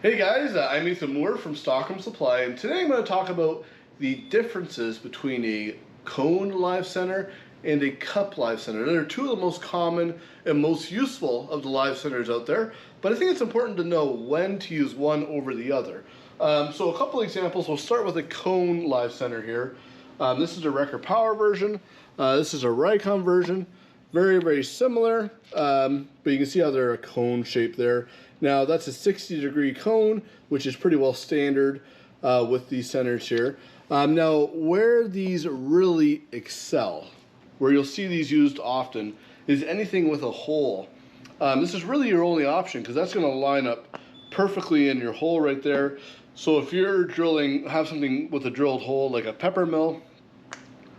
Hey guys, I'm Ethan Moore from Stockholm Supply, and today I'm going to talk about the differences between a cone live center and a cup live center. They're two of the most common and most useful of the live centers out there, but I think it's important to know when to use one over the other. So a couple examples, we'll start with a cone live center here. This is a Record Power version, this is a Rikon version. Very similar, but you can see how they're a cone shape there. Now that's a 60-degree cone, which is pretty well standard with these centers here. Now where these really excel, where you'll see these used often, is anything with a hole. This is really your only option because that's going to line up perfectly in your hole right there. So if you're drilling, have something with a drilled hole like a pepper mill,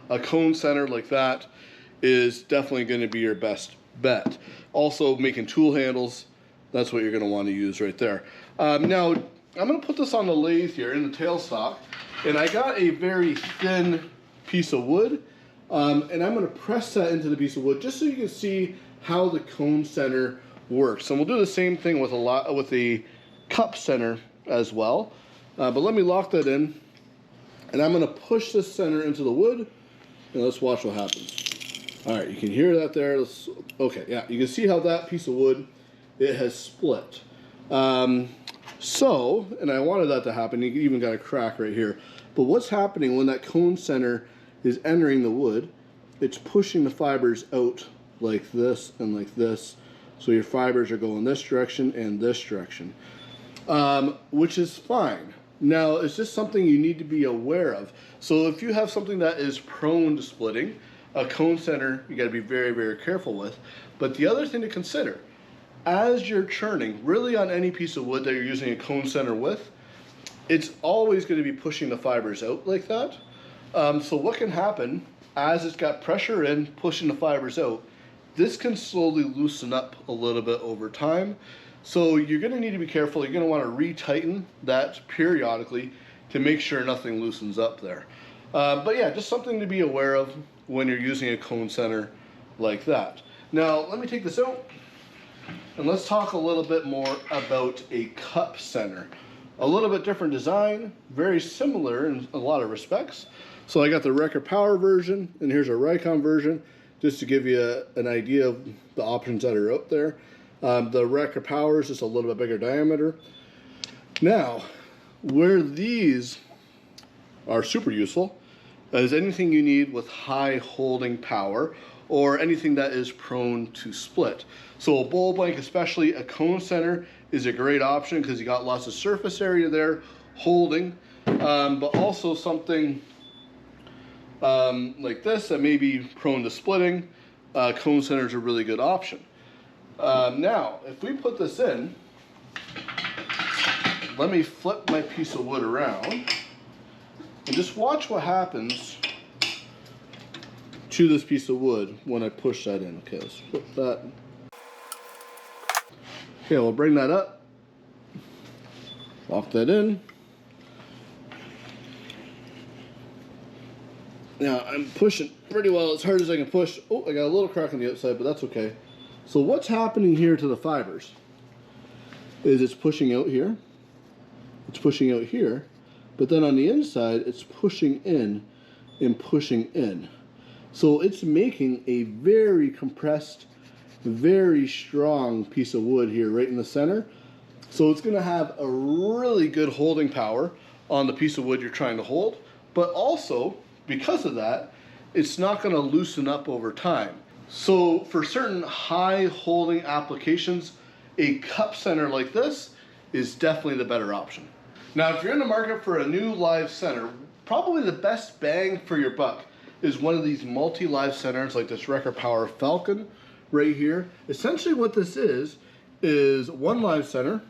a cone center like that is definitely going to be your best bet. Also making tool handles, that's what you're going to want to use right there. Now I'm going to put this on the lathe here in the tailstock, and I got a very thin piece of wood, and I'm going to press that into the piece of wood just so you can see how the cone center works. And we'll do the same thing with the cup center as well. But let me lock that in, and I'm going to push this center into the wood, and let's watch what happens. All right, you can hear that there. Okay, yeah, you can see how that piece of wood, it has split. And I wanted that to happen. You even got a crack right here. But what's happening when that cone center is entering the wood, it's pushing the fibers out like this and like this. So your fibers are going this direction and this direction, which is fine. Now, it's just something you need to be aware of. So if you have something that is prone to splitting, a cone center you got to be very careful with. But the other thing to consider, as you're churning, really on any piece of wood that you're using a cone center with, it's always going to be pushing the fibers out like that. So what can happen, as it's got pressure in, pushing the fibers out, this can slowly loosen up a little bit over time. So you're going to need to be careful. You're going to want to retighten that periodically to make sure nothing loosens up there. But yeah, just something to be aware of when you're using a cone center like that. Now, let me take this out, and let's talk a little bit more about a cup center. A little bit different design, very similar in a lot of respects. So I got the Record Power version, and here's a Rikon version, just to give you an idea of the options that are out there. The Record Power is just a little bit bigger diameter. Now, where these are super useful is anything you need with high holding power or anything that is prone to split. So a bowl blank, especially a cone center, is a great option because you got lots of surface area there holding, but also something like this that may be prone to splitting. Cone center is a really good option. Now, if we put this in, let me flip my piece of wood around and just watch what happens to this piece of wood when I push that in. Okay, let's flip that. Okay, we'll bring that up, lock that in. Now I'm pushing pretty well, as hard as I can push. Oh, I got a little crack on the outside, but that's okay. So what's happening here to the fibers is it's pushing out here, it's pushing out here, but then on the inside it's pushing in and pushing in. So it's making a very compressed, very strong piece of wood here right in the center. So it's going to have a really good holding power on the piece of wood you're trying to hold, but also because of that, it's not going to loosen up over time. So for certain high holding applications, a cup center like this is definitely the better option. Now, if you're in the market for a new live center, probably the best bang for your buck is one of these multi-live centers like this Record Power Falcon right here. Essentially what this is one live center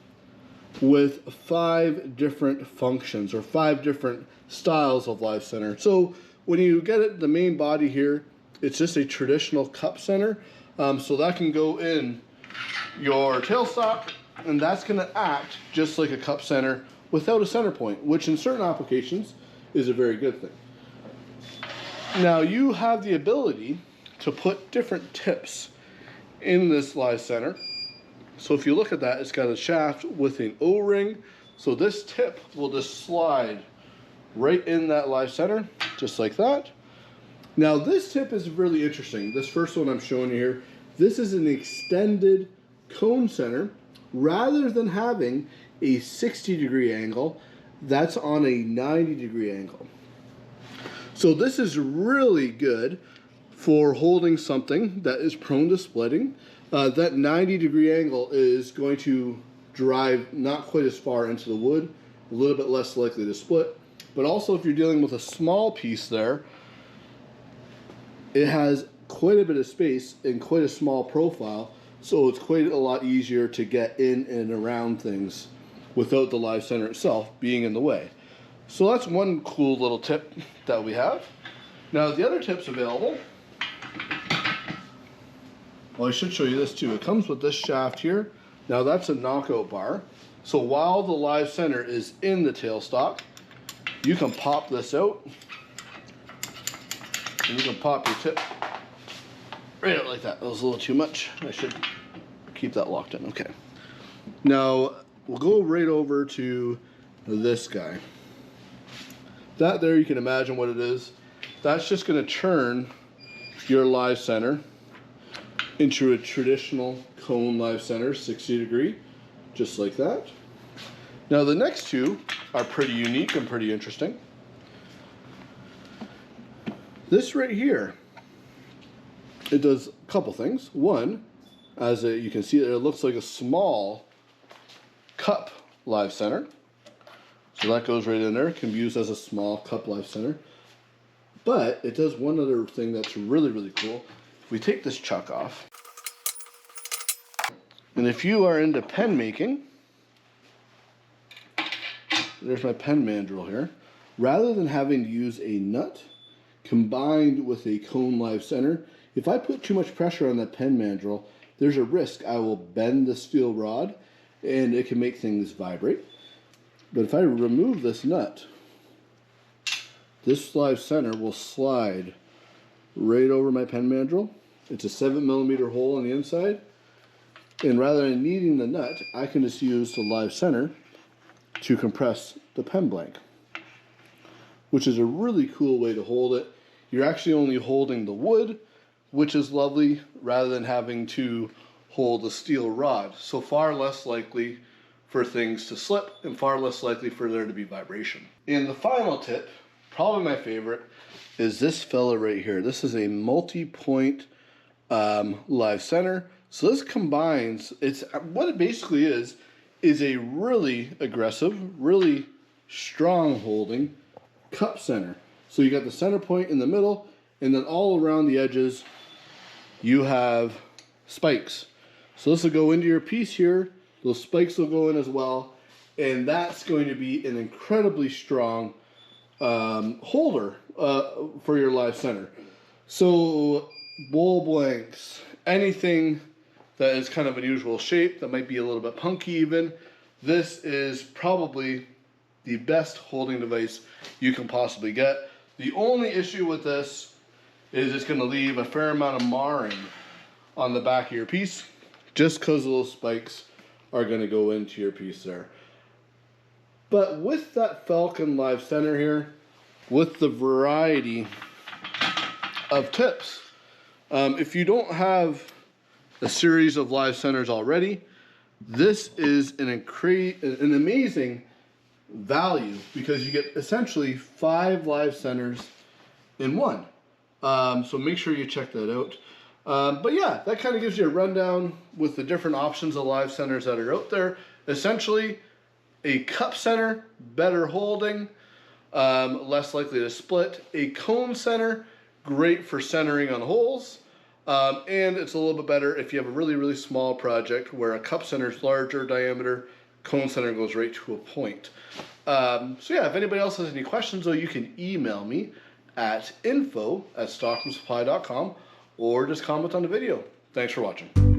with 5 different functions or 5 different styles of live center. So when you get it, the main body here, it's just a traditional cup center. So that can go in your tailstock, and that's going to act just like a cup center without a center point, which in certain applications is a very good thing. Now you have the ability to put different tips in this live center. So if you look at that, it's got a shaft with an O-ring. So this tip will just slide right in that live center, just like that. Now this tip is really interesting. This first one I'm showing you here, this is an extended cone center. Rather than having a 60-degree angle, that's on a 90-degree angle. So this is really good for holding something that is prone to splitting. That 90-degree angle is going to drive not quite as far into the wood, a little bit less likely to split. But also if you're dealing with a small piece there, it has quite a bit of space and quite a small profile, so it's quite a lot easier to get in and around things without the live center itself being in the way. So that's one cool little tip that we have. Now the other tips available, well, I should show you this too. It comes with this shaft here. Now that's a knockout bar. So while the live center is in the tailstock, you can pop this out and you can pop your tip right out like that. That was a little too much. I should keep that locked in. Okay. Now we'll go right over to this guy. That there, you can imagine what it is. That's just going to turn your live center into a traditional cone live center, 60-degree, just like that. Now the next two are pretty unique and pretty interesting. This right here, it does a couple things. One, as you can see, it looks like a small cup live center. So that goes right in there. It can be used as a small cup live center. But it does one other thing that's really, really cool. If we take this chuck off, and if you are into pen making, there's my pen mandrel here. Rather than having to use a nut combined with a cone live center, if I put too much pressure on that pen mandrel, there's a risk I will bend the steel rod and it can make things vibrate. But if I remove this nut, this live center will slide right over my pen mandrel. It's a 7mm hole on the inside. And rather than needing the nut, I can just use the live center to compress the pen blank, which is a really cool way to hold it. You're actually only holding the wood, which is lovely, rather than having to hold the steel rod. So far less likely for things to slip and far less likely for there to be vibration. And the final tip, probably my favorite, is this fella right here. This is a multi-point live center. So this combines, what it basically is a really aggressive, really strong holding cup center. So you got the center point in the middle, and then all around the edges you have spikes. So this will go into your piece here, those spikes will go in as well, and that's going to be an incredibly strong holder for your live center. So bowl blanks, anything that is kind of unusual shape, that might be a little bit punky even, this is probably the best holding device you can possibly get. The only issue with this is it's going to leave a fair amount of marring on the back of your piece, just because those spikes are going to go into your piece there. But with that Falcon live center here, with the variety of tips, if you don't have a series of live centers already, this is an amazing value, because you get essentially 5 live centers in one. So make sure you check that out. But yeah, that kind of gives you a rundown with the different options of live centers that are out there. Essentially, a cup center, better holding, less likely to split. A cone center, great for centering on holes. And it's a little bit better if you have a really, really small project where a cup center is larger diameter, cone center goes right to a point. So yeah, if anybody else has any questions, though, you can email me at info@stockmansupply.com or just comment on the video. Thanks for watching.